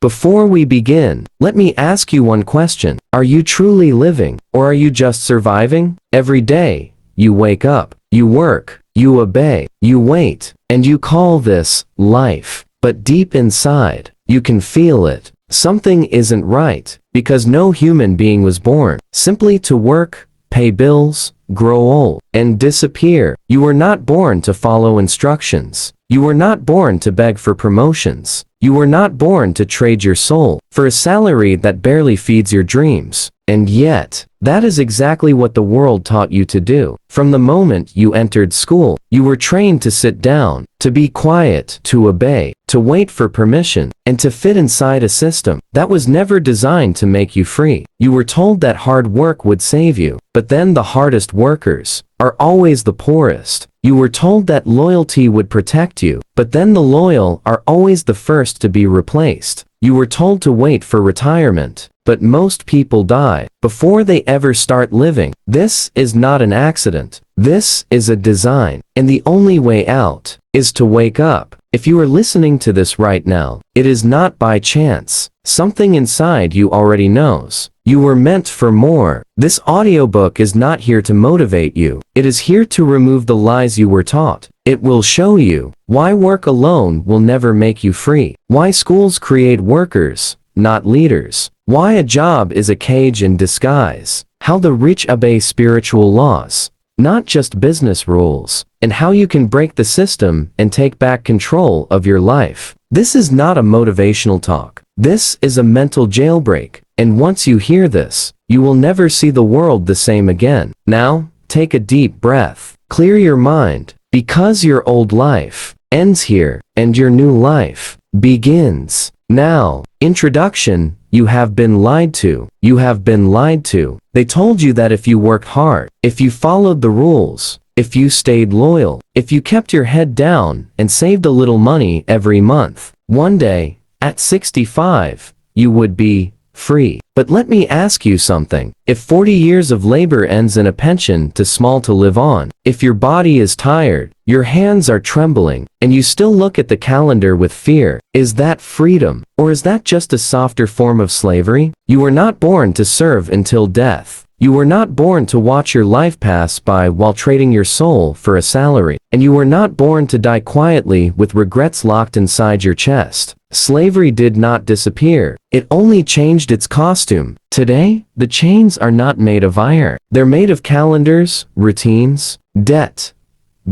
Before we begin, let me ask you one question. Are you truly living, or are you just surviving? Every day, you wake up, you work, you obey, you wait, and you call this life. But deep inside, you can feel it. Something isn't right, because no human being was born simply to work, pay bills, grow old, and disappear. You were not born to follow instructions. You were not born to beg for promotions. You were not born to trade your soul for a salary that barely feeds your dreams. And yet, that is exactly what the world taught you to do. From the moment you entered school, you were trained to sit down, to be quiet, to obey, to wait for permission, and to fit inside a system that was never designed to make you free. You were told that hard work would save you, but then the hardest workers are always the poorest. You were told that loyalty would protect you, but then the loyal are always the first to be replaced. You were told to wait for retirement, but most people die before they ever start living. This is not an accident. This is a design, and the only way out is to wake up. If you are listening to this right now, it is not by chance. Something inside you already knows. You were meant for more. This audiobook is not here to motivate you. It is here to remove the lies you were taught. It will show you why work alone will never make you free, why schools create workers, not leaders, why a job is a cage in disguise, how the rich obey spiritual laws, not just business rules, and how you can break the system and take back control of your life. This is not a motivational talk. This is a mental jailbreak, and once you hear this, you will never see the world the same again. Now, take a deep breath, clear your mind, because your old life ends here, and your new life begins now. Introduction. You have been lied to. You have been lied to. They told you that if you worked hard, if you followed the rules, if you stayed loyal, if you kept your head down and saved a little money every month, one day, at 65, you would be free. But let me ask you something. If 40 years of labor ends in a pension too small to live on, if your body is tired, your hands are trembling, and you still look at the calendar with fear, is that freedom? Or is that just a softer form of slavery? You were not born to serve until death. You were not born to watch your life pass by while trading your soul for a salary. And you were not born to die quietly with regrets locked inside your chest. Slavery did not disappear. It only changed its costume. Today, the chains are not made of iron. They're made of calendars, routines, debt,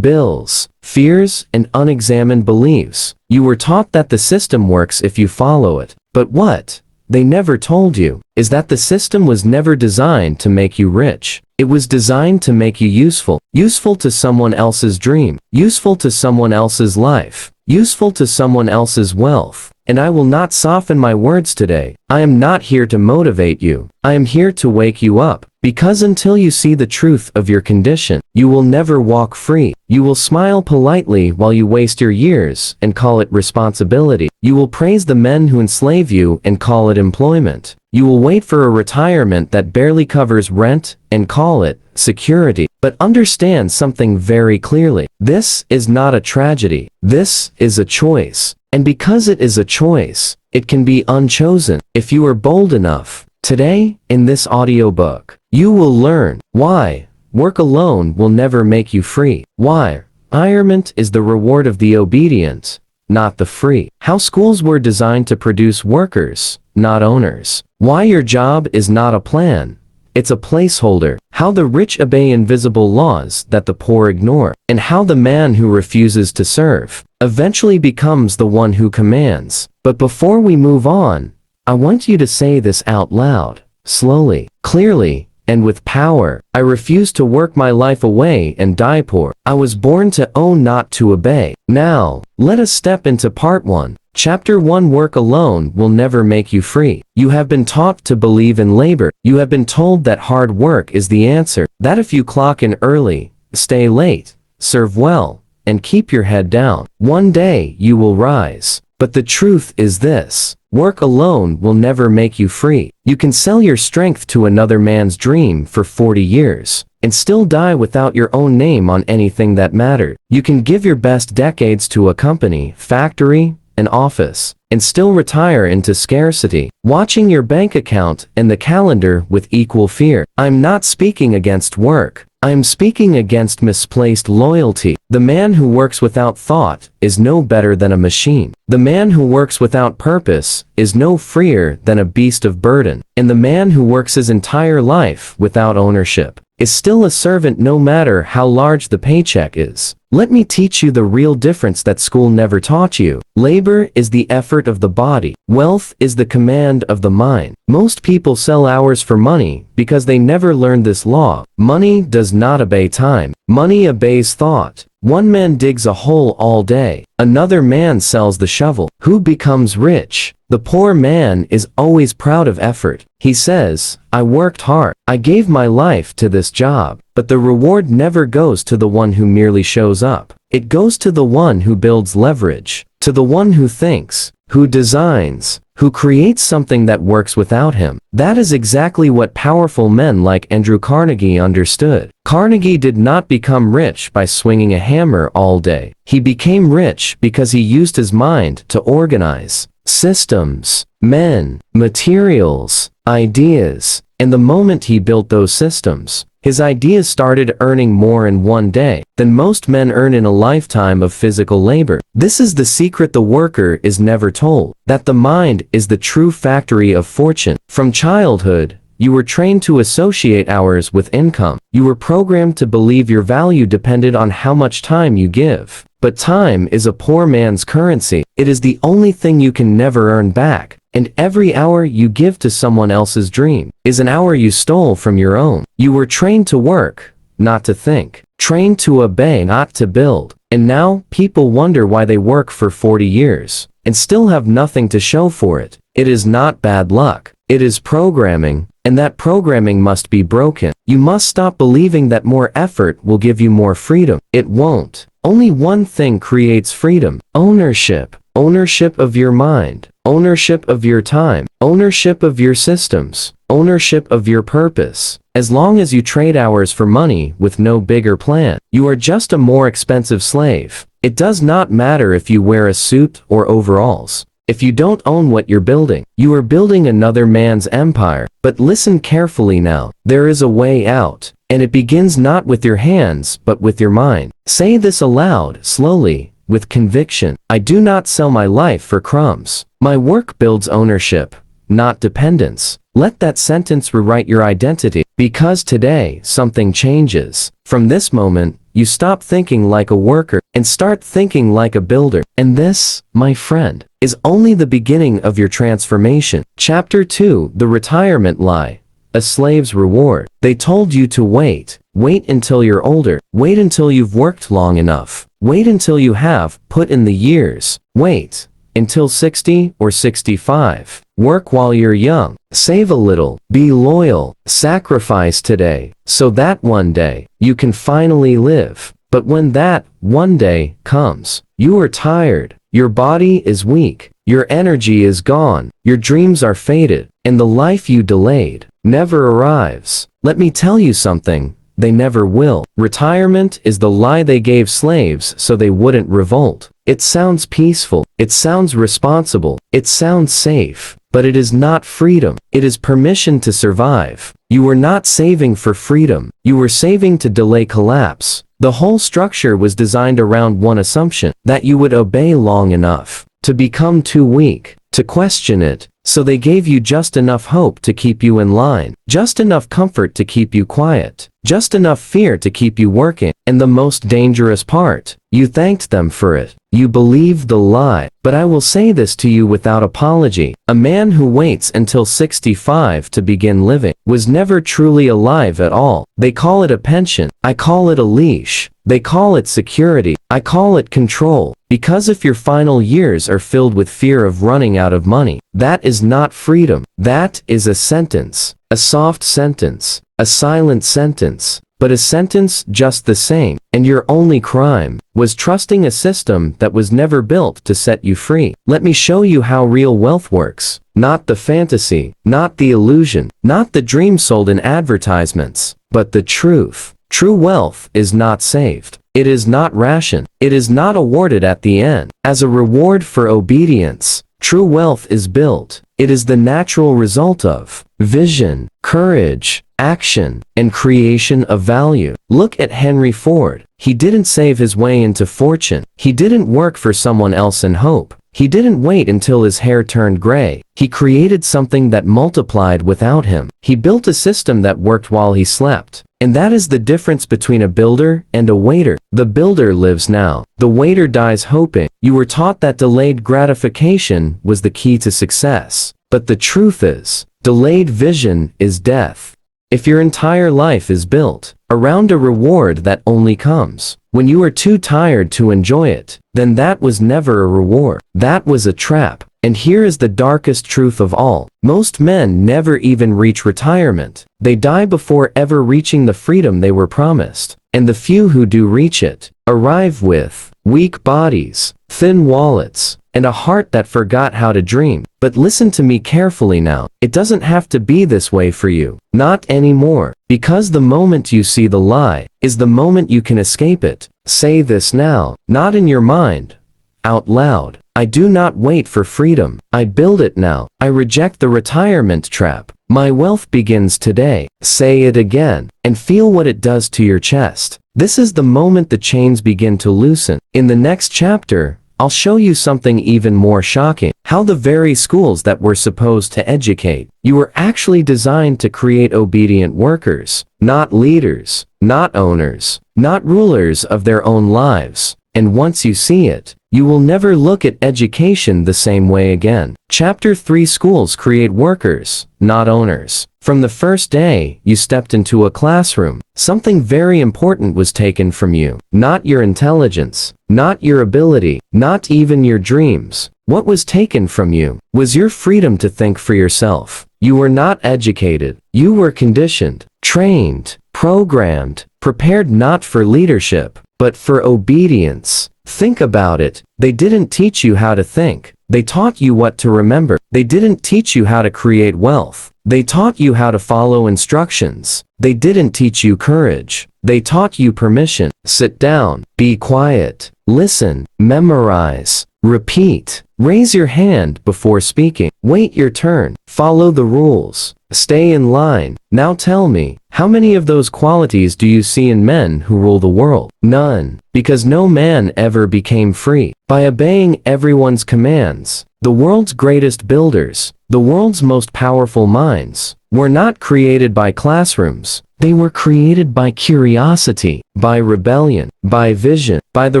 bills, fears, and unexamined beliefs. You were taught that the system works if you follow it. But what they never told you is that the system was never designed to make you rich. It was designed to make you useful. Useful to someone else's dream. Useful to someone else's life. Useful to someone else's wealth. And I will not soften my words today. I am not here to motivate you. I am here to wake you up. Because until you see the truth of your condition, you will never walk free. You will smile politely while you waste your years and call it responsibility. You will praise the men who enslave you and call it employment. You will wait for a retirement that barely covers rent and call it security. But understand something very clearly. This is not a tragedy. This is a choice. And because it is a choice, it can be unchosen. If you are bold enough, today, in this audiobook, you will learn why work alone will never make you free. Why retirement is the reward of the obedient, not the free. How schools were designed to produce workers, not owners. Why your job is not a plan. It's a placeholder. How the rich obey invisible laws that the poor ignore. And how the man who refuses to serve eventually becomes the one who commands. But before we move on, I want you to say this out loud, slowly, clearly, and with power. I refuse to work my life away and die poor. I was born to own, not to obey. Now, let us step into part 1. Chapter 1. Work alone will never make you free. You have been taught to believe in labor. You have been told that hard work is the answer. That if you clock in early, stay late, serve well, and keep your head down, one day you will rise. But the truth is this. Work alone will never make you free. You can sell your strength to another man's dream for 40 years and still die without your own name on anything that mattered. You can give your best decades to a company, factory, an office, and still retire into scarcity, watching your bank account and the calendar with equal fear. I'm not speaking against work. I am speaking against misplaced loyalty. The man who works without thought is no better than a machine. The man who works without purpose is no freer than a beast of burden. And the man who works his entire life without ownership is still a servant no matter how large the paycheck is. Let me teach you the real difference that school never taught you. Labor is the effort of the body. Wealth is the command of the mind. Most people sell hours for money because they never learned this law. Money does not obey time. Money obeys thought. One man digs a hole all day. Another man sells the shovel. Who becomes rich? The poor man is always proud of effort. He says, I worked hard. I gave my life to this job. But the reward never goes to the one who merely shows up. It goes to the one who builds leverage, to the one who thinks, who designs, who creates something that works without him. That is exactly what powerful men like Andrew Carnegie understood. Carnegie did not become rich by swinging a hammer all day. He became rich because he used his mind to organize systems, men, materials, ideas. And the moment he built those systems, his ideas started earning more in one day than most men earn in a lifetime of physical labor. This is the secret the worker is never told, that the mind is the true factory of fortune. From childhood, you were trained to associate hours with income. You were programmed to believe your value depended on how much time you give. But time is a poor man's currency. It is the only thing you can never earn back. And every hour you give to someone else's dream is an hour you stole from your own. You were trained to work, not to think. Trained to obey, not to build. And now, people wonder why they work for 40 years and still have nothing to show for it. It is not bad luck. It is programming, and that programming must be broken. You must stop believing that more effort will give you more freedom. It won't. Only one thing creates freedom: ownership. Ownership of your mind. Ownership of your time. Ownership of your systems. Ownership of your purpose. As long as you trade hours for money with no bigger plan, you are just a more expensive slave. It does not matter if you wear a suit or overalls. If you don't own what you're building, you are building another man's empire. But listen carefully now. There is a way out, and it begins not with your hands but with your mind. Say this aloud, slowly, with conviction. I do not sell my life for crumbs. My work builds ownership, not dependence. Let that sentence rewrite your identity, because today something changes. From this moment, you stop thinking like a worker and start thinking like a builder. And this, my friend, is only the beginning of your transformation. Chapter 2: The Retirement Lie. A Slave's Reward. They told you to wait. Wait until you're older. Wait until you've worked long enough. Wait until you have put in the years. Wait until 60 or 65. Work while you're young. Save a little. Be loyal. Sacrifice today, so that one day you can finally live. But when that one day comes, you are tired. Your body is weak. Your energy is gone. Your dreams are faded. And the life you delayed never arrives. Let me tell you something. They never will. Retirement is the lie they gave slaves so they wouldn't revolt. It sounds peaceful. It sounds responsible. It sounds safe. But it is not freedom. It is permission to survive. You were not saving for freedom. You were saving to delay collapse. The whole structure was designed around one assumption: that you would obey long enough to become too weak to question it. So they gave you just enough hope to keep you in line, just enough comfort to keep you quiet, just enough fear to keep you working. And the most dangerous part, you thanked them for it. You believed the lie. But I will say this to you without apology. A man who waits until 65 to begin living was never truly alive at all. They call it a pension. I call it a leash. They call it security. I call it control. Because if your final years are filled with fear of running out of money, that is not freedom. That is a sentence. A soft sentence. A silent sentence. But a sentence just the same. And your only crime was trusting a system that was never built to set you free. Let me show you how real wealth works. Not the fantasy, not the illusion, not the dream sold in advertisements, but the truth. True wealth is not saved. It is not rationed. It is not awarded at the end. As a reward for obedience, true wealth is built. It is the natural result of vision, courage, action, and creation of value. Look at Henry Ford. He didn't save his way into fortune. He didn't work for someone else and hope. He didn't wait until his hair turned gray. He created something that multiplied without him. He built a system that worked while he slept. And that is the difference between a builder and a waiter. The builder lives now. The waiter dies hoping. You were taught that delayed gratification was the key to success. But the truth is, delayed vision is death. If your entire life is built around a reward that only comes when you are too tired to enjoy it, then that was never a reward. That was a trap. And here is the darkest truth of all. Most men never even reach retirement. They die before ever reaching the freedom they were promised. And the few who do reach it arrive with weak bodies, thin wallets, and a heart that forgot how to dream. But listen to me carefully now. It doesn't have to be this way for you. Not anymore. Because the moment you see the lie is the moment you can escape it. Say this now, not in your mind, out loud. I do not wait for freedom. I build it now. I reject the retirement trap. My wealth begins today. Say it again, and feel what it does to your chest. This is the moment the chains begin to loosen. In the next chapter, I'll show you something even more shocking. How the very schools that were supposed to educate you were actually designed to create obedient workers, not leaders, not owners, not rulers of their own lives. And once you see it, you will never look at education the same way again. Chapter 3: Schools create workers, not owners. From the first day you stepped into a classroom, something very important was taken from you. Not your intelligence, not your ability, not even your dreams. What was taken from you was your freedom to think for yourself. You were not educated. You were conditioned, trained, programmed, prepared not for leadership, but for obedience. Think about it. They didn't teach you how to think. They taught you what to remember. They didn't teach you how to create wealth. They taught you how to follow instructions. They didn't teach you courage. They taught you permission. Sit down, be quiet, listen, memorize, repeat. Raise your hand before speaking. Wait your turn. Follow the rules. Stay in line. Now tell me, how many of those qualities do you see in men who rule the world? None. Because no man ever became free by obeying everyone's commands. The world's greatest builders, the world's most powerful minds, were not created by classrooms. They were created by curiosity, by rebellion, by vision, by the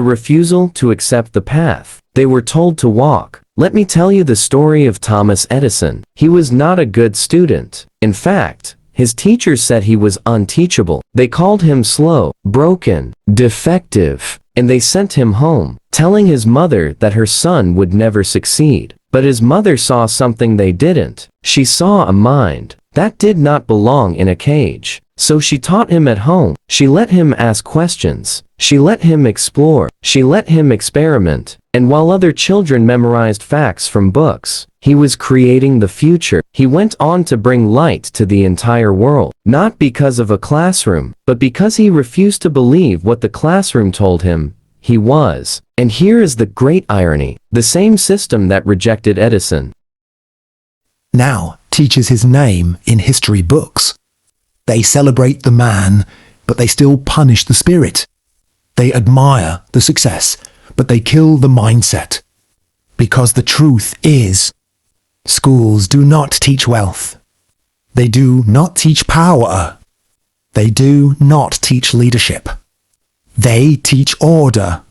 refusal to accept the path they were told to walk. Let me tell you the story of Thomas Edison. He was not a good student. In fact, his teachers said he was unteachable. They called him slow, broken, defective, and they sent him home, telling his mother that her son would never succeed. But his mother saw something they didn't. She saw a mind that did not belong in a cage. So she taught him at home. She let him ask questions. She let him explore. She let him experiment. And while other children memorized facts from books, he was creating the future. He went on to bring light to the entire world, not because of a classroom, but because he refused to believe what the classroom told him he was. And here is the great irony. The same system that rejected Edison now teaches his name in history books. They celebrate the man, but they still punish the spirit. They admire the success, but they kill the mindset. Because the truth is, schools do not teach wealth. They do not teach power. They do not teach leadership. They teach order.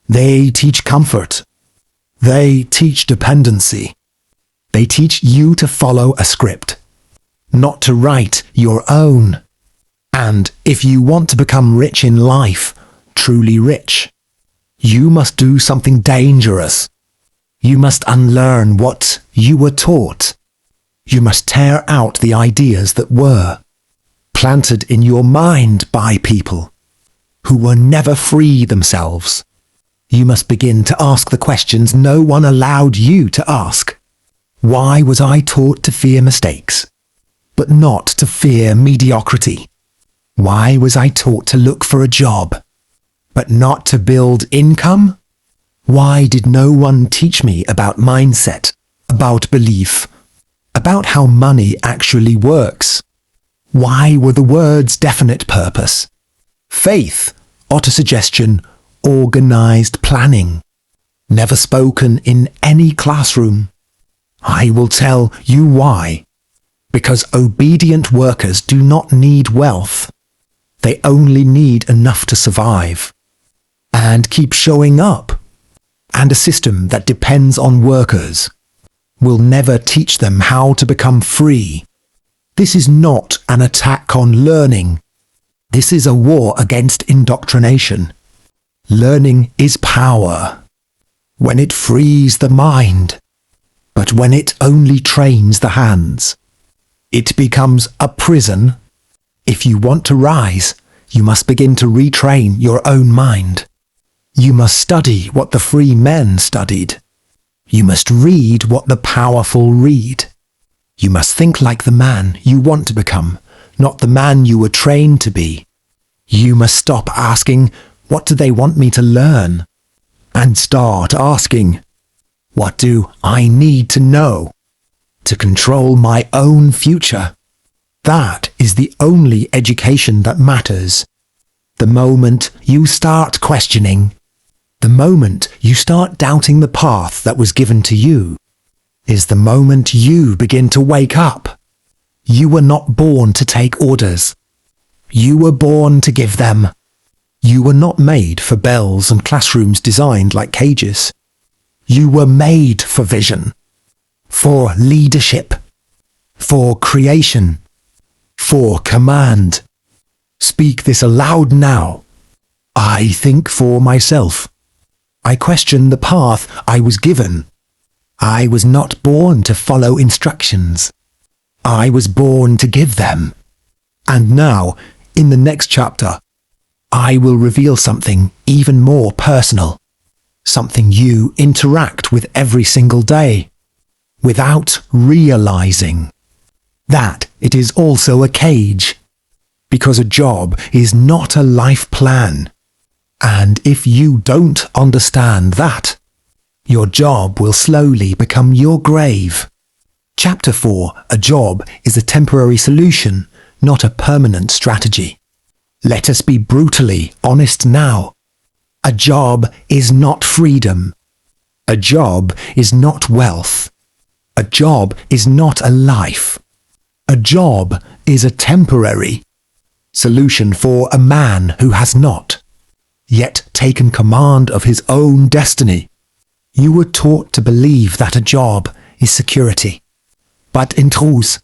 They teach comfort. They teach dependency. They teach you to follow a script, not to write your own. And if you want to become rich in life, truly rich, you must do something dangerous. You must unlearn what you were taught. You must tear out the ideas that were planted in your mind by people who were never free themselves. You must begin to ask the questions no one allowed you to ask. Why was I taught to fear mistakes, but not to fear mediocrity? Why was I taught to look for a job, but not to build income? Why did no one teach me about mindset, about belief, about how money actually works? Why were the words definite purpose, faith, autosuggestion, organized planning never spoken in any classroom? I will tell you why. Because obedient workers do not need wealth. They only need enough to survive and keep showing up. And a system that depends on workers will never teach them how to become free. This is not an attack on learning. This is a war against indoctrination. Learning is power when it frees the mind, but when it only trains the hands, it becomes a prison. If you want to rise, you must begin to retrain your own mind. You must study what the free men studied. You must read what the powerful read. You must think like the man you want to become, not the man you were trained to be. You must stop asking, what do they want me to learn? And start asking, what do I need to know to control my own future? That is the only education that matters. The moment you start questioning, the moment you start doubting the path that was given to you, is the moment you begin to wake up. You were not born to take orders. You were born to give them. You were not made for bells and classrooms designed like cages. You were made for vision, for leadership, for creation, for command. Speak this aloud now. I think for myself. I question the path I was given. I was not born to follow instructions. I was born to give them. And now, in the next chapter, I will reveal something even more personal. Something you interact with every single day, without realizing that it is also a cage. Because a job is not a life plan. And if you don't understand that, your job will slowly become your grave. Chapter 4, A job is a temporary solution, not a permanent strategy. Let us be brutally honest now. A job is not freedom. A job is not wealth. A job is not a life. A job is a temporary solution for a man who has not yet taken command of his own destiny. You were taught to believe that a job is security. But in truth,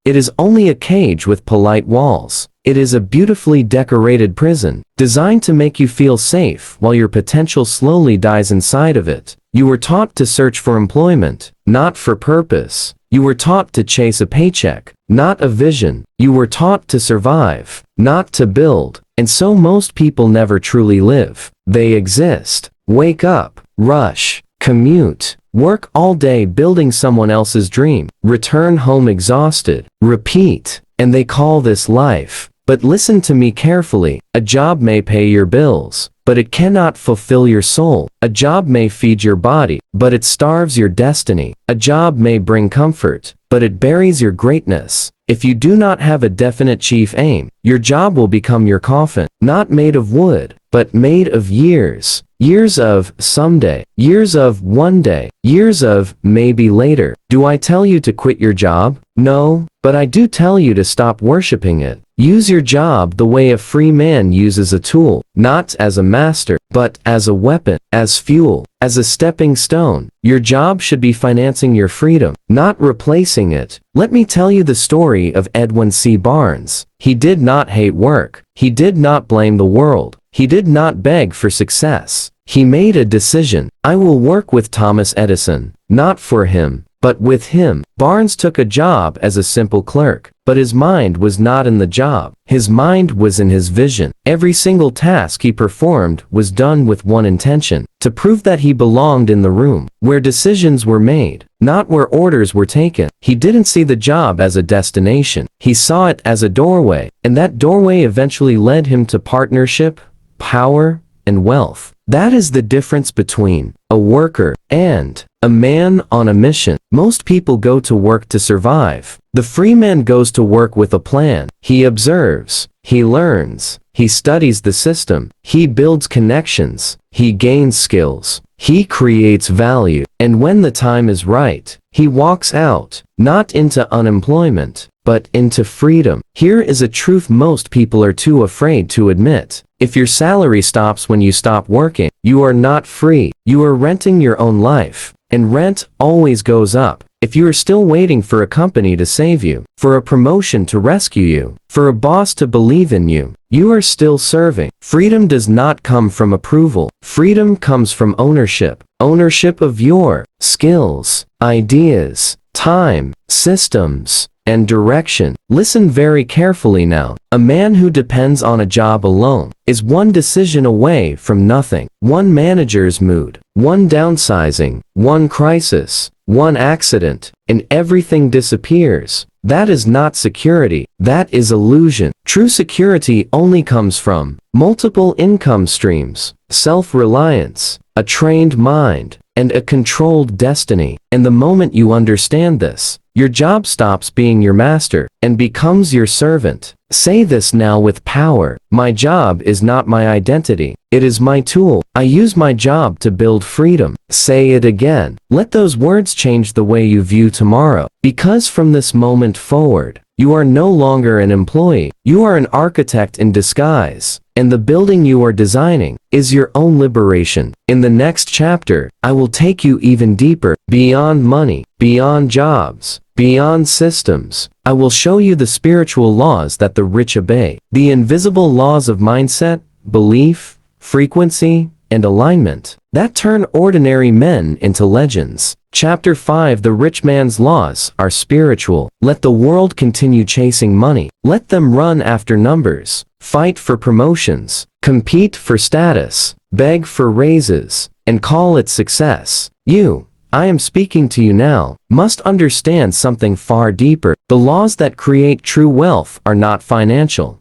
it is only a cage with polite walls. It is a beautifully decorated prison, designed to make you feel safe while your potential slowly dies inside of it. You were taught to search for employment, not for purpose. You were taught to chase a paycheck, not a vision. You were taught to survive, not to build. And so most people never truly live. They exist, wake up, rush, commute, work all day building someone else's dream, return home exhausted, repeat, and they call this life. But listen to me carefully. A job may pay your bills, but it cannot fulfill your soul. A job may feed your body, but it starves your destiny. A job may bring comfort, but it buries your greatness. If you do not have a definite chief aim, your job will become your coffin, not made of wood, but made of years. Years of someday, years of one day, years of maybe later. Do I tell you to quit your job? No, but I do tell you to stop worshiping it. Use your job the way a free man uses a tool, not as a master, but as a weapon, as fuel, as a stepping stone. Your job should be financing your freedom, not replacing it. Let me tell you the story of Edwin C. Barnes. He did not hate work. He did not blame the world. He did not beg for success. He made a decision. I will work with Thomas Edison, not for him, but with him. Barnes took a job as a simple clerk, but his mind was not in the job. His mind was in his vision. Every single task he performed was done with one intention, to prove that he belonged in the room, where decisions were made, not where orders were taken. He didn't see the job as a destination. He saw it as a doorway, and that doorway eventually led him to partnership, power, and wealth. That is the difference between a worker and a man on a mission. Most people go to work to survive. The free man goes to work with a plan. He observes, he learns, he studies the system, he builds connections, he gains skills, he creates value, and when the time is right, he walks out, not into unemployment, but into freedom. Here is a truth most people are too afraid to admit. If your salary stops when you stop working, you are not free. You are renting your own life, and rent always goes up. If you are still waiting for a company to save you, for a promotion to rescue you, for a boss to believe in you, you are still serving. Freedom does not come from approval. Freedom comes from ownership. Ownership of your skills, ideas, time, systems, and direction. Listen very carefully now. A man who depends on a job alone is one decision away from nothing. One manager's mood, one downsizing, one crisis, one accident, and everything disappears. That is not security. That is illusion. True security only comes from multiple income streams, self-reliance, a trained mind, and a controlled destiny. And the moment you understand this, your job stops being your master and becomes your servant. Say this now with power. My job is not my identity. It is my tool. I use my job to build freedom. Say it again. Let those words change the way you view tomorrow. Because from this moment forward, you are no longer an employee. You are an architect in disguise. And the building you are designing is your own liberation. In the next chapter, I will take you even deeper, beyond money, beyond jobs, beyond systems. I will show you the spiritual laws that the rich obey, the invisible laws of mindset, belief, frequency, and alignment that turn ordinary men into legends. Chapter 5. The rich man's laws are spiritual. Let the world continue chasing money. Let them run after numbers, fight for promotions, compete for status, beg for raises, and call it success. You, I am speaking to you now, must understand something far deeper. The laws that create true wealth are not financial.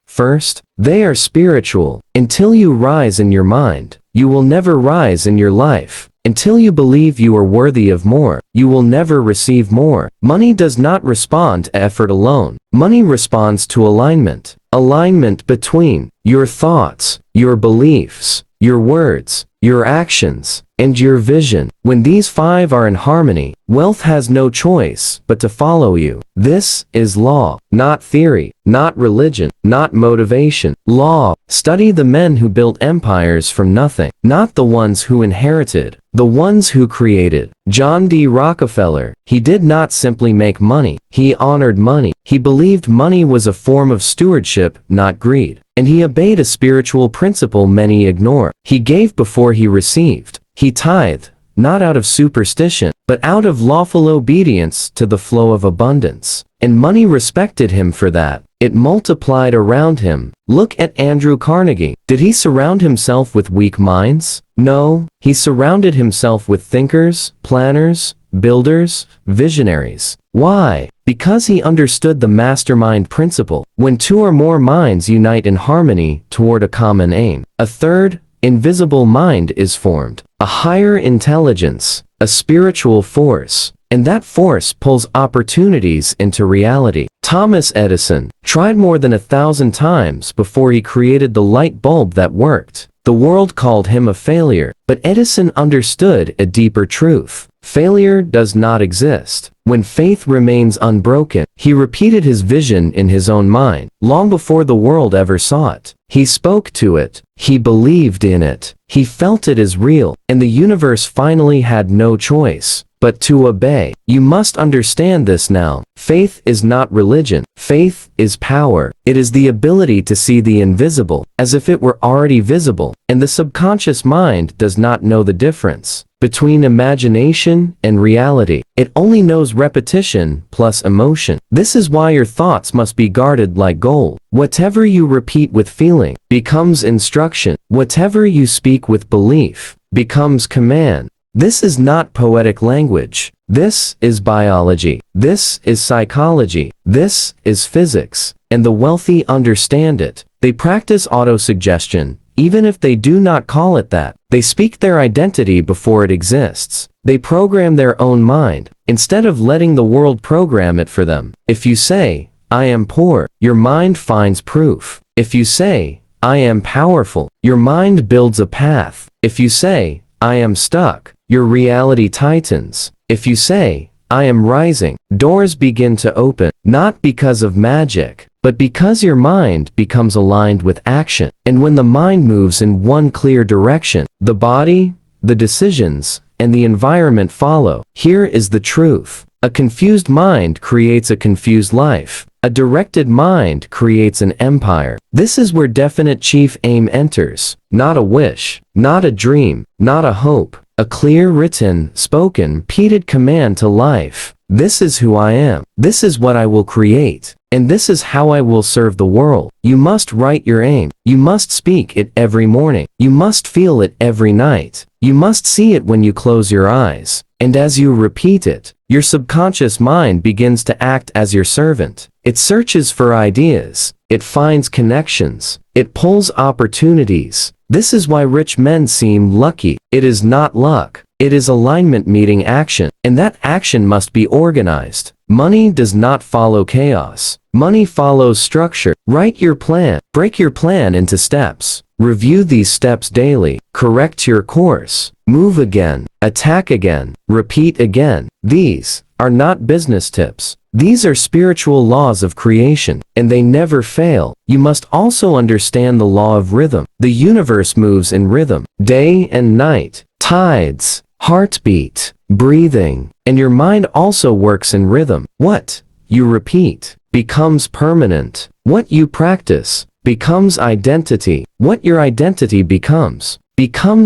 First, they are spiritual. Until you rise in your mind, you will never rise in your life. Until you believe you are worthy of more, you will never receive more. Money does not respond to effort alone. Money responds to alignment. Alignment between your thoughts, your beliefs, your words, your actions, and your vision. When these five are in harmony, wealth has no choice but to follow you. This is law, not theory, not religion, not motivation. Law. Study the men who built empires from nothing, not the ones who inherited, the ones who created. John D. Rockefeller, he did not simply make money, he honored money. He believed money was a form of stewardship, not greed. And he obeyed a spiritual principle many ignore. He gave before he received. He tithed, not out of superstition, but out of lawful obedience to the flow of abundance. And money respected him for that. It multiplied around him. Look at Andrew Carnegie. Did he surround himself with weak minds? No, he surrounded himself with thinkers, planners, builders, visionaries. Why? Because he understood the mastermind principle. When two or more minds unite in harmony toward a common aim, a third, invisible mind is formed. A higher intelligence, a spiritual force, and that force pulls opportunities into reality. Thomas Edison tried more than 1,000 times before he created the light bulb that worked. The world called him a failure, but Edison understood a deeper truth. Failure does not exist. When faith remains unbroken, he repeated his vision in his own mind, long before the world ever saw it. He spoke to it. He believed in it. He felt it as real, and the universe finally had no choice but to obey. You must understand this now. Faith is not religion. Faith is power. It is the ability to see the invisible as if it were already visible, and the subconscious mind does not know the difference between imagination and reality. It only knows repetition plus emotion. This is why your thoughts must be guarded like gold. Whatever you repeat with feeling becomes instruction. Whatever you speak with belief becomes command. This is not poetic language. This is biology. This is psychology. This is physics. And the wealthy understand it. They practice autosuggestion, even if they do not call it that. They speak their identity before it exists. They program their own mind, instead of letting the world program it for them. If you say, I am poor, your mind finds proof. If you say, I am powerful, your mind builds a path. If you say, I am stuck, your reality tightens. If you say, I am rising, doors begin to open, not because of magic, but because your mind becomes aligned with action. And when the mind moves in one clear direction, the body, the decisions, and the environment follow. Here is the truth. A confused mind creates a confused life. A directed mind creates an empire. This is where definite chief aim enters. Not a wish, not a dream, not a hope. A clear written, spoken, repeated command to life. This is who I am. This is what I will create. And this is how I will serve the world. You must write your aim. You must speak it every morning. You must feel it every night. You must see it when you close your eyes. And as you repeat it, your subconscious mind begins to act as your servant. It searches for ideas. It finds connections. It pulls opportunities. This is why rich men seem lucky. It is not luck. It is alignment meeting action. And that action must be organized. Money does not follow chaos. Money follows structure. Write your plan. Break your plan into steps. Review these steps daily. Correct your course. Move again. Attack again. Repeat again. These are not business tips. These are spiritual laws of creation, and they never fail. You must also understand the law of rhythm. The universe moves in rhythm. Day and night. Tides. Heartbeat. Breathing. And your mind also works in rhythm. What you repeat becomes permanent. What you practice becomes identity. What your identity becomes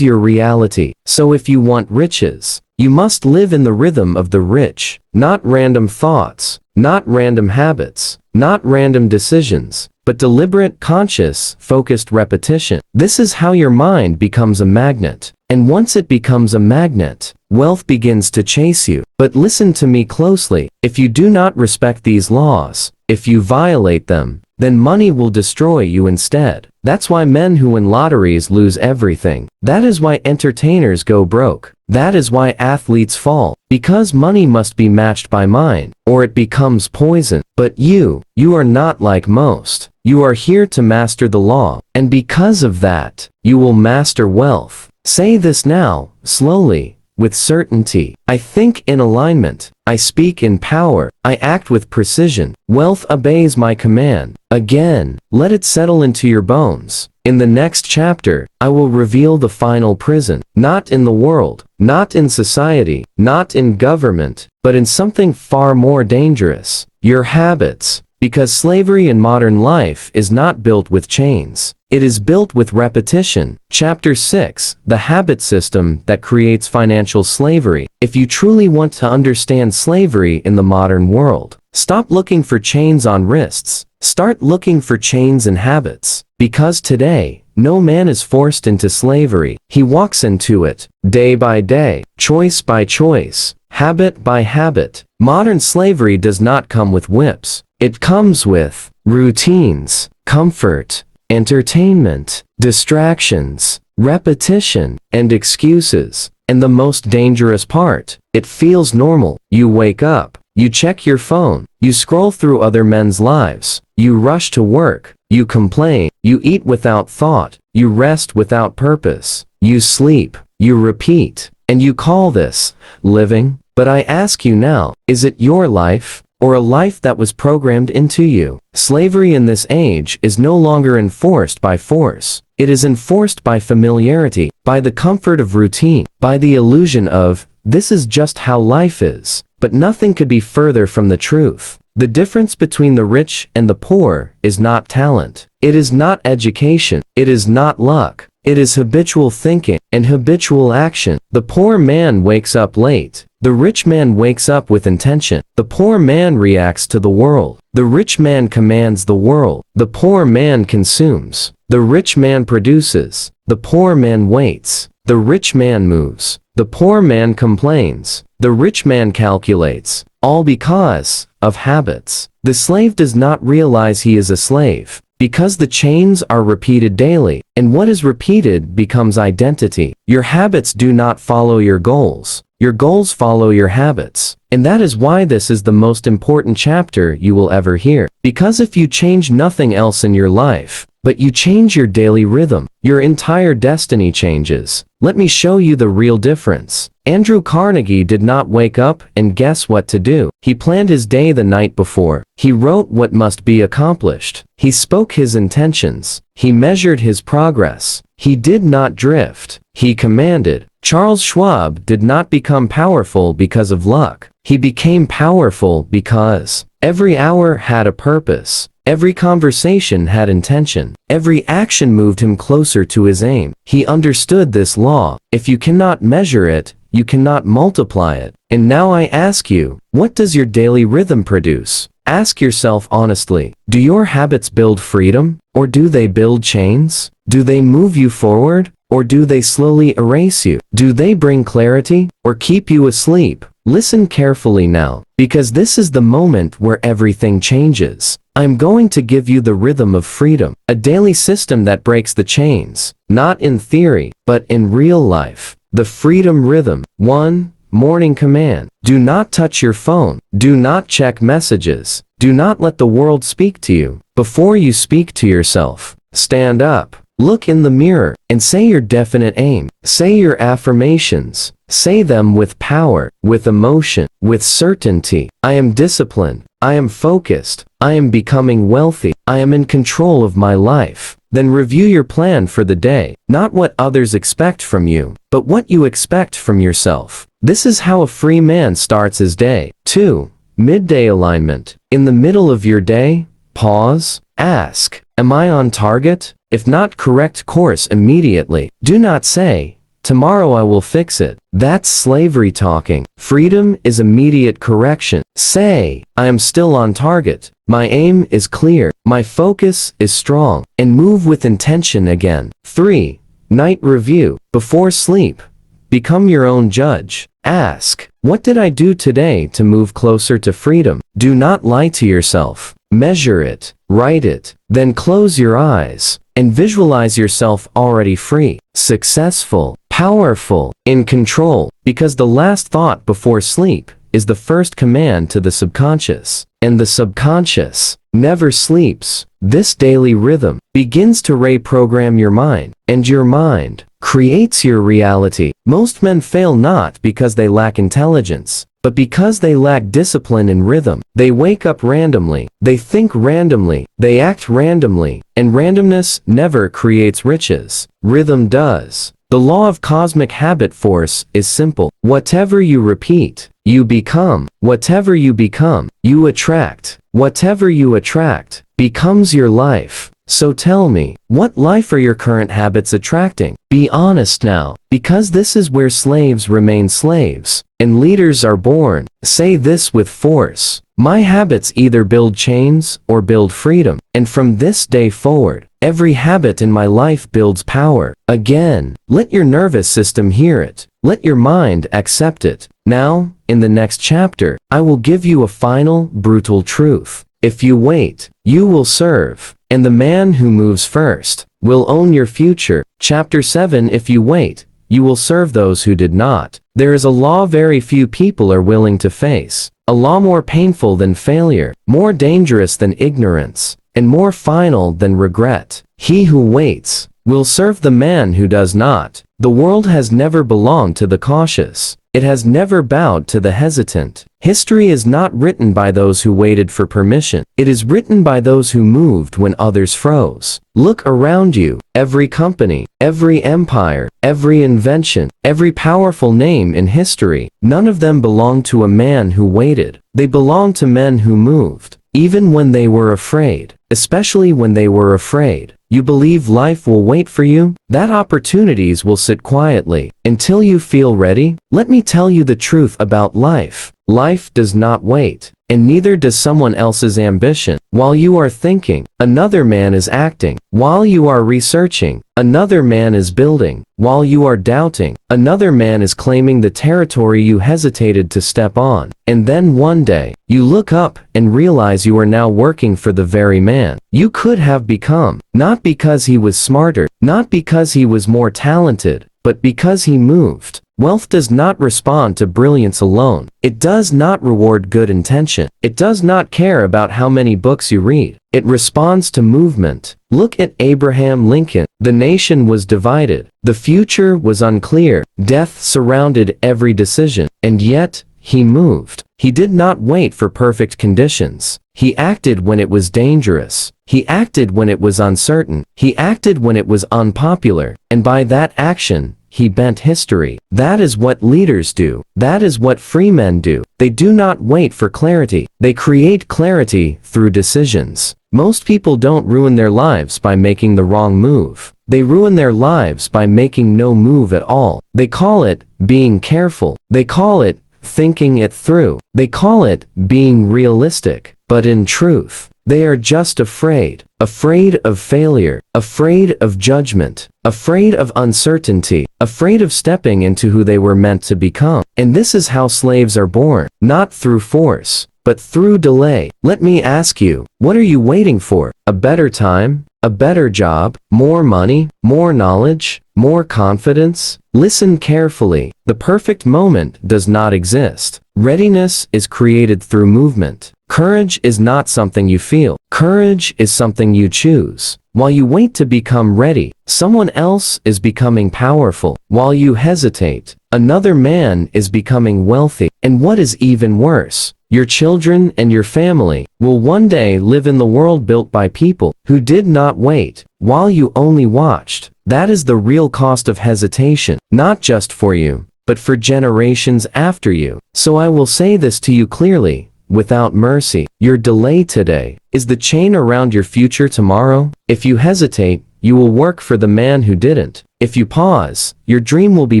your reality. So if you want riches, you must live in the rhythm of the rich, not random thoughts, not random habits, not random decisions, but deliberate, conscious, focused repetition. This is how your mind becomes a magnet. And once it becomes a magnet, wealth begins to chase you. But listen to me closely. If you do not respect these laws, if you violate them, then money will destroy you instead. That's why men who win lotteries lose everything. That is why entertainers go broke. That is why athletes fall. Because money must be matched by mind, or it becomes poison. But you are not like most. You are here to master the law. And because of that, you will master wealth. Say this now, slowly, with certainty. I think in alignment. I speak in power. I act with precision. Wealth obeys my command. Again, let it settle into your bones. In the next chapter, I will reveal the final prison. Not in the world, not in society, not in government, but in something far more dangerous. Your habits. Because slavery in modern life is not built with chains. It is built with repetition. Chapter 6, The Habit System That Creates Financial Slavery. If you truly want to understand slavery in the modern world, stop looking for chains on wrists. Start looking for chains in habits. Because today, no man is forced into slavery. He walks into it, day by day, choice by choice, habit by habit. Modern slavery does not come with whips. It comes with routines, comfort, entertainment, distractions, repetition, and excuses. And the most dangerous part, it feels normal. You wake up, you check your phone, you scroll through other men's lives, you rush to work, you complain, you eat without thought, you rest without purpose, you sleep, you repeat, and you call this living? But I ask you now, is it your life? Or a life that was programmed into you? Slavery in this age is no longer enforced by force. It is enforced by familiarity, by the comfort of routine, by the illusion of, this is just how life is. But nothing could be further from the truth. The difference between the rich and the poor is not talent. It is not education. It is not luck. It is habitual thinking and habitual action. The poor man wakes up late. The rich man wakes up with intention. The poor man reacts to the world. The rich man commands the world. The poor man consumes. The rich man produces. The poor man waits. The rich man moves. The poor man complains. The rich man calculates. All because of habits. The slave does not realize he is a slave, Because the chains are repeated daily, and what is repeated becomes identity. Your habits do not follow your goals. Your goals follow your habits. And that is why this is the most important chapter you will ever hear. Because if you change nothing else in your life, but you change your daily rhythm, your entire destiny changes. Let me show you the real difference. Andrew Carnegie did not wake up and guess what to do. He planned his day the night before. He wrote what must be accomplished. He spoke his intentions. He measured his progress. He did not drift. He commanded. Charles Schwab did not become powerful because of luck. He became powerful because every hour had a purpose. Every conversation had intention. Every action moved him closer to his aim. He understood this law. If you cannot measure it, you cannot multiply it. And now I ask you, what does your daily rhythm produce? Ask yourself honestly, do your habits build freedom, or do they build chains? Do they move you forward, or do they slowly erase you? Do they bring clarity, or keep you asleep? Listen carefully now, because this is the moment where everything changes. I'm going to give you the rhythm of freedom, a daily system that breaks the chains, not in theory, but in real life. The freedom rhythm. 1. Morning command. Do not touch your phone. Do not check messages. Do not let the world speak to you. Before you speak to yourself, stand up. Look in the mirror and say your definite aim. Say your affirmations. Say them with power, with emotion, with certainty. I am disciplined. I am focused. I am becoming wealthy. I am in control of my life. Then review your plan for the day, not what others expect from you, but what you expect from yourself. This is how a free man starts his day. 2. Midday alignment. In the middle of your day, pause, ask, am I on target? If not, correct course immediately. Do not say, tomorrow I will fix it. That's slavery talking. Freedom is immediate correction. Say, I am still on target. My aim is clear. My focus is strong. And move with intention again. 3. Night review. Before sleep, become your own judge. Ask, what did I do today to move closer to freedom? Do not lie to yourself. Measure it. Write it. Then close your eyes and visualize yourself already free, successful, powerful, in control, because the last thought before sleep is the first command to the subconscious, and the subconscious never sleeps. This daily rhythm begins to reprogram your mind, and your mind creates your reality. Most men fail not because they lack intelligence, but because they lack discipline and rhythm. They wake up randomly, they think randomly, they act randomly, and randomness never creates riches. Rhythm does. The law of cosmic habit force is simple. Whatever you repeat, you become. Whatever you become, you attract. Whatever you attract becomes your life. So tell me, what life are your current habits attracting? Be honest now, because this is where slaves remain slaves, and leaders are born. Say this with force. My habits either build chains or build freedom, and from this day forward, every habit in my life builds power. Again, let your nervous system hear it. Let your mind accept it. Now, in the next chapter, I will give you a final, brutal truth. If you wait, you will serve, and the man who moves first will own your future. Chapter 7. If you wait, you will serve those who did not. There is a law very few people are willing to face, a law more painful than failure, more dangerous than ignorance, and more final than regret. He who waits will serve the man who does not. The world has never belonged to the cautious. It has never bowed to the hesitant. History is not written by those who waited for permission. It is written by those who moved when others froze. Look around you. Every company, every empire, every invention, every powerful name in history, none of them belonged to a man who waited. They belonged to men who moved, even when they were afraid, especially when they were afraid. You believe life will wait for you? That opportunities will sit quietly until you feel ready? Let me tell you the truth about life. Life does not wait. and neither does someone else's ambition. While you are thinking, another man is acting. While you are researching, another man is building. While you are doubting, another man is claiming the territory you hesitated to step on. And then one day, you look up and realize you are now working for the very man you could have become, not because he was smarter, not because he was more talented, but because he moved. Wealth does not respond to brilliance alone. It does not reward good intention. It does not care about how many books you read. It responds to movement. Look at Abraham Lincoln. The nation was divided. The future was unclear. Death surrounded every decision. And yet, he moved. He did not wait for perfect conditions. He acted when it was dangerous. He acted when it was uncertain. He acted when it was unpopular. And by that action, he bent history. That is what leaders do. That is what free men do. They do not wait for clarity. They create clarity through decisions. Most people don't ruin their lives by making the wrong move. They ruin their lives by making no move at all. They call it being careful. They call it thinking it through. They call it being realistic. But in truth, they are just afraid. Afraid of failure. Afraid of judgment. Afraid of uncertainty. Afraid of stepping into who they were meant to become. And this is how slaves are born. Not through force, but through delay. Let me ask you, what are you waiting for? A better time? A better job? More money? More knowledge? More confidence? Listen carefully. The perfect moment does not exist. Readiness is created through movement. Courage is not something you feel. Courage is something you choose. While you wait to become ready, someone else is becoming powerful. While you hesitate, another man is becoming wealthy. And what is even worse, your children and your family will one day live in the world built by people who did not wait while you only watched. That is the real cost of hesitation, not just for you, but for generations after you. So I will say this to you clearly, without mercy. Your delay today is the chain around your future tomorrow. If you hesitate, you will work for the man who didn't. If you pause, your dream will be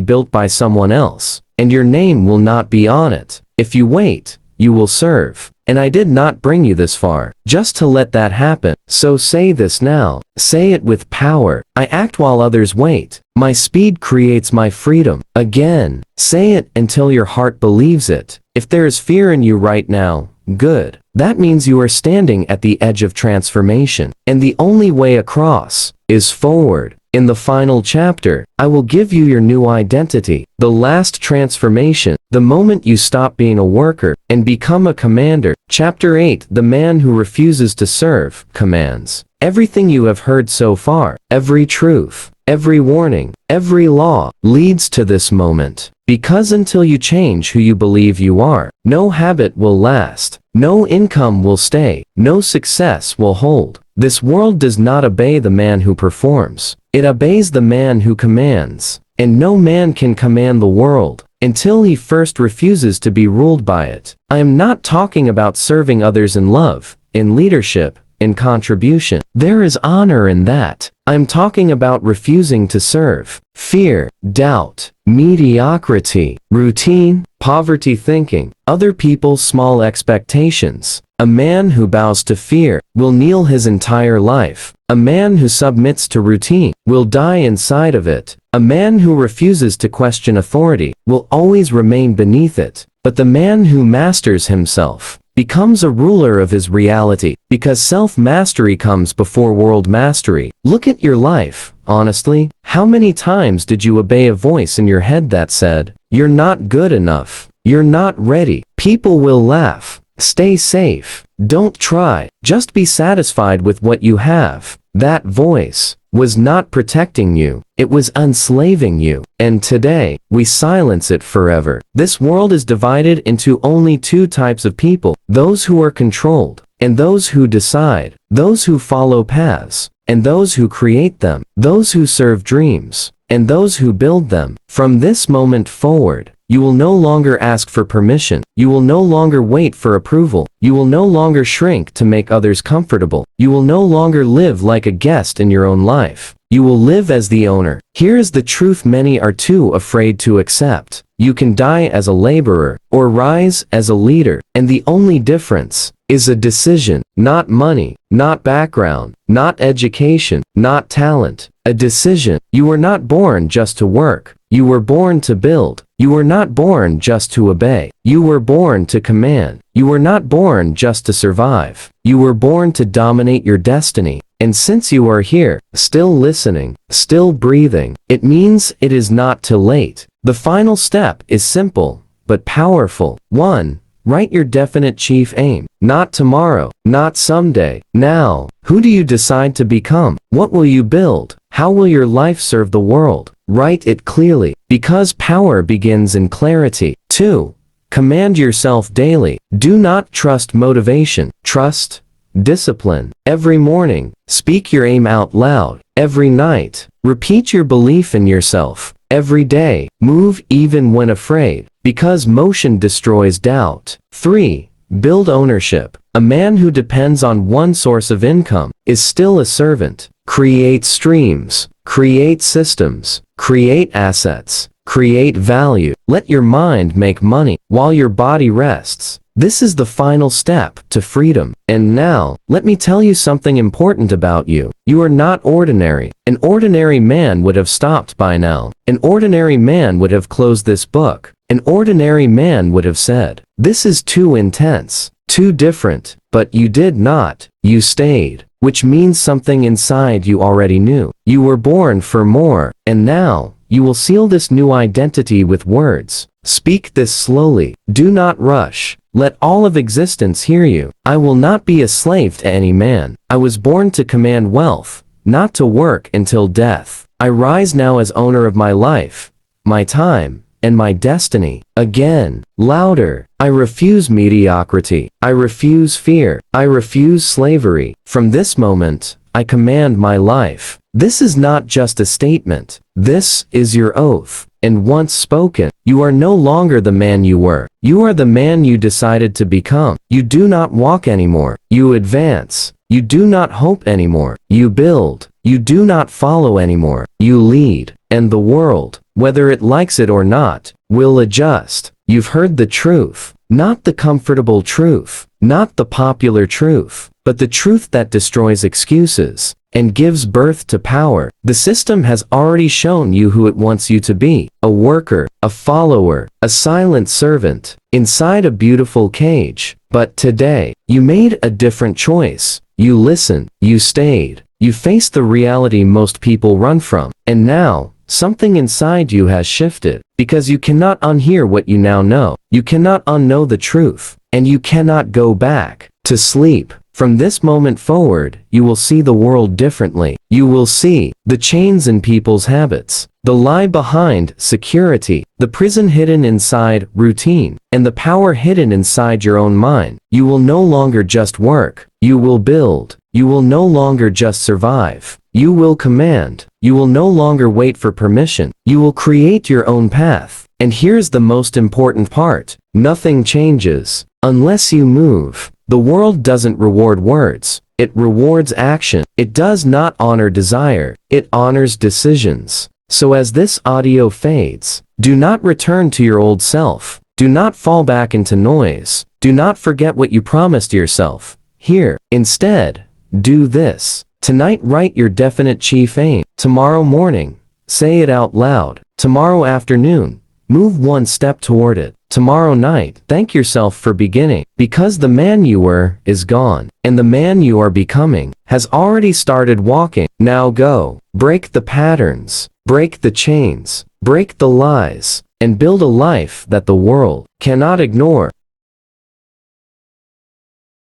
built by someone else, and your name will not be on it. If you wait, you will serve. And I did not bring you this far just to let that happen. So say this now. Say it with power. I act while others wait. My speed creates my freedom. Again, say it until your heart believes it. If there is fear in you right now, good. That means you are standing at the edge of transformation. And the only way across is forward. In the final chapter, I will give you your new identity, the last transformation, the moment you stop being a worker and become a commander. Chapter 8, the man who refuses to serve, commands. Everything you have heard so far, every truth, every warning, every law, leads to this moment. Because until you change who you believe you are, no habit will last, no income will stay, no success will hold. This world does not obey the man who performs. It obeys the man who commands. And no man can command the world until he first refuses to be ruled by it. I am not talking about serving others in love, in leadership, in contribution. There is honor in that. I'm talking about refusing to serve. Fear, doubt, mediocrity, routine, poverty thinking, other people's small expectations. A man who bows to fear will kneel his entire life. A man who submits to routine will die inside of it. A man who refuses to question authority will always remain beneath it. But the man who masters himself becomes a ruler of his reality, because self-mastery comes before world mastery. Look at your life, honestly. How many times did you obey a voice in your head that said, "You're not good enough. You're not ready. People will laugh. Stay safe. Don't try. Just be satisfied with what you have." That voice was not protecting you. It was enslaving you. And today, we silence it forever. This world is divided into only two types of people: those who are controlled, and those who decide, those who follow paths, and those who create them, those who serve dreams, and those who build them. From this moment forward, you will no longer ask for permission. You will no longer wait for approval. You will no longer shrink to make others comfortable. You will no longer live like a guest in your own life. You will live as the owner. Here is the truth many are too afraid to accept. You can die as a laborer, or rise as a leader, and the only difference is a decision, not money, not background, not education, not talent. A decision. You were not born just to work. You were born to build. You were not born just to obey. You were born to command. You were not born just to survive. You were born to dominate your destiny. And since you are here, still listening, still breathing, it means it is not too late. The final step is simple, but powerful. 1. Write your definite chief aim. Not tomorrow, not someday, now. Who do you decide to become? What will you build? How will your life serve the world? Write it clearly, because power begins in clarity. 2. Command yourself daily. Do not trust motivation. Trust discipline. Every morning, speak your aim out loud. Every night, repeat your belief in yourself. Every day, move even when afraid, because motion destroys doubt. 3. Build ownership. A man who depends on one source of income is still a servant. Create streams, create systems, create assets, create value. Let your mind make money while your body rests. This is the final step to freedom. And now, let me tell you something important about you. You are not ordinary. An ordinary man would have stopped by now. An ordinary man would have closed this book. An ordinary man would have said, "This is too intense, too different," but you did not. You stayed, which means something inside you already knew. You were born for more, and now, you will seal this new identity with words. Speak this slowly. Do not rush. Let all of existence hear you. I will not be a slave to any man. I was born to command wealth, not to work until death. I rise now as owner of my life, my time, and my destiny. Again, louder. I refuse mediocrity. I refuse fear. I refuse slavery. From this moment, I command my life. This is not just a statement. This is your oath. And once spoken, you are no longer the man you were. You are the man you decided to become. You do not walk anymore. You advance. You do not hope anymore. You build. You do not follow anymore. You lead. And the world, whether it likes it or not, will adjust. You've heard the truth. Not the comfortable truth. Not the popular truth. But the truth that destroys excuses and gives birth to power. The system has already shown you who it wants you to be. A worker, a follower, a silent servant, inside a beautiful cage. But today, you made a different choice. You listened, you stayed, you faced the reality most people run from. And now, something inside you has shifted, because you cannot unhear what you now know. You cannot unknow the truth, and you cannot go back to sleep. From this moment forward, you will see the world differently. You will see the chains in people's habits, the lie behind security, the prison hidden inside routine, and the power hidden inside your own mind. You will no longer just work. You will build. You will no longer just survive. You will command. You will no longer wait for permission. You will create your own path. And here's the most important part. Nothing changes unless you move. The world doesn't reward words. It rewards action. It does not honor desire. It honors decisions. So as this audio fades, do not return to your old self. Do not fall back into noise. Do not forget what you promised yourself. Here, instead, do this. Tonight write your definite chief aim. Tomorrow morning, say it out loud. Tomorrow afternoon, move one step toward it. Tomorrow night, thank yourself for beginning, because the man you were is gone, and the man you are becoming has already started walking. Now go, break the patterns, break the chains, break the lies, and build a life that the world cannot ignore.